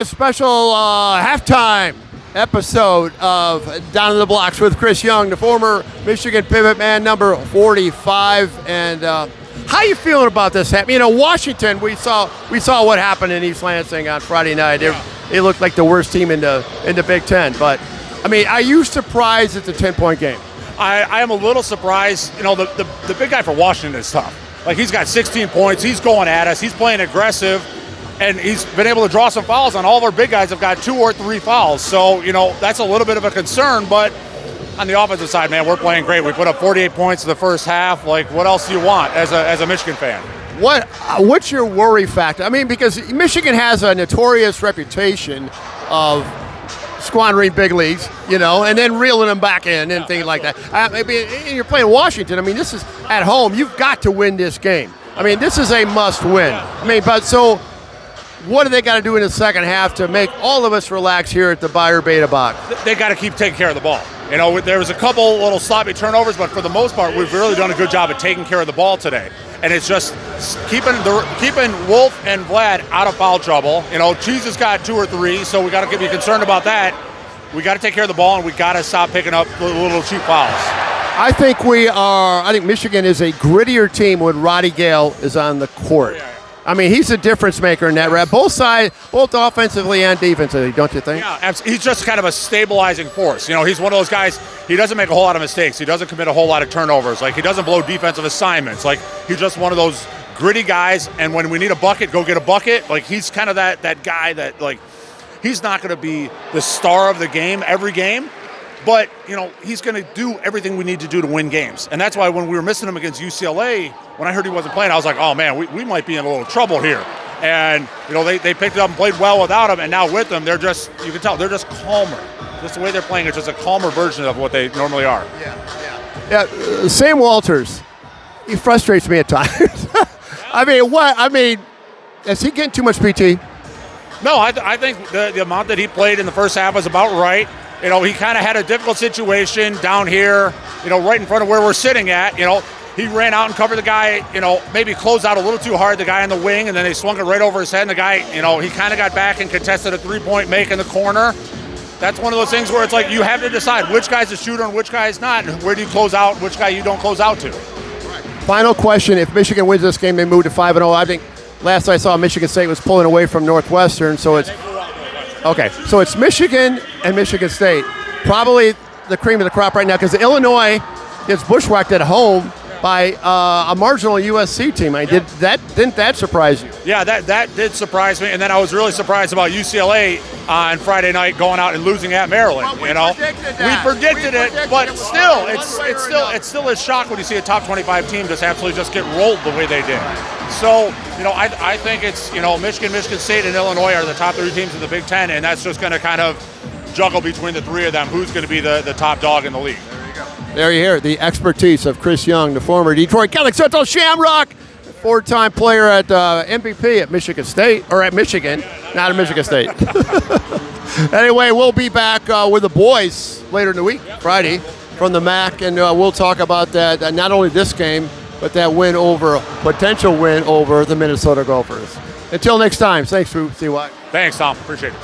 A special halftime episode of Down in the Blocks with Chris Young, the former Michigan pivot man, number 45. And how you feeling about this? You know, Washington. We saw what happened in East Lansing on Friday night. They looked like the worst team in the Big Ten. But I mean, are you surprised it's a 10-point game? I am a little surprised. You know, the big guy for Washington is tough. Like, he's got 16 points. He's going at us. He's playing aggressive. And he's been able to draw some fouls, and all of our big guys have got 2 or 3 fouls. So, you know, that's a little bit of a concern. But on the offensive side, man, we're playing great. We put up 48 points in the first half. Like, what else do you want as a Michigan fan? What's your worry factor? I mean, because Michigan has a notorious reputation of squandering big leads, you know, and then reeling them back in and things like that. Maybe you're playing Washington. I mean, this is at home. You've got to win this game. I mean, this is a must-win. I mean, but so – what do they got to do in the second half to make all of us relax here at the Bayer Beta box? They got to keep taking care of the ball. You know, there was a couple little sloppy turnovers, but for the most part, we've really done a good job at taking care of the ball today. And it's just keeping Wolf and Vlad out of foul trouble. You know, Cheese has got 2 or 3, so we got to be concerned about that. We got to take care of the ball, and we got to stop picking up little cheap fouls. I think Michigan is a grittier team when Roddy Gale is on the court. Yeah. I mean, he's a difference maker in that rep. Both sides, both offensively and defensively, don't you think? Yeah, he's just kind of a stabilizing force. You know, he's one of those guys, he doesn't make a whole lot of mistakes. He doesn't commit a whole lot of turnovers. Like, he doesn't blow defensive assignments. Like, he's just one of those gritty guys, and when we need a bucket, go get a bucket. Like, he's kind of that guy that, like, he's not going to be the star of the game every game, but, you know, he's going to do everything we need to do to win games. And that's why when we were missing him against UCLA, when I heard he wasn't playing, I was like, oh, man, we might be in a little trouble here. And, you know, they picked it up and played well without him, and now with him, they're just, you can tell, they're just calmer. Just the way they're playing, it's just a calmer version of what they normally are. Yeah, Sam Walters, he frustrates me at times. I mean, is he getting too much PT? No, I think the amount that he played in the first half was about right. You know, he kind of had a difficult situation down here, you know, right in front of where we're sitting at. You know, he ran out and covered the guy, you know, maybe closed out a little too hard, the guy in the wing, and then they swung it right over his head, and the guy, you know, he kind of got back and contested a 3-point make in the corner. That's one of those things where it's like you have to decide which guy's a shooter and which guy's not, and where do you close out, which guy you don't close out to. Final question, if Michigan wins this game, they move to 5-0. I think last I saw Michigan State was pulling away from Northwestern, so it's okay. So it's Michigan and Michigan State, probably the cream of the crop right now, because Illinois gets bushwhacked at home by a marginal USC team. Didn't that surprise you? Yeah, that did surprise me, and then I was really surprised about UCLA on Friday night going out and losing at Maryland. We predicted it, but still, it's still a shock when you see a top 25 team just absolutely just get rolled the way they did. So, you know, I think it's, you know, Michigan State, and Illinois are the top 3 teams in the Big Ten, and that's just going to kind of juggle between the 3 of them. Who's going to be the top dog in the league? There you hear it, the expertise of Chris Young, the former Detroit Catholic Central Shamrock, 4-time player at MVP at Michigan State, or at Michigan, not at Michigan State. Anyway, we'll be back with the boys later in the week, Friday, from the MAC, and we'll talk about that, not only this game, but that potential win over the Minnesota Gophers. Until next time, thanks, CY. Thanks, Tom. Appreciate it.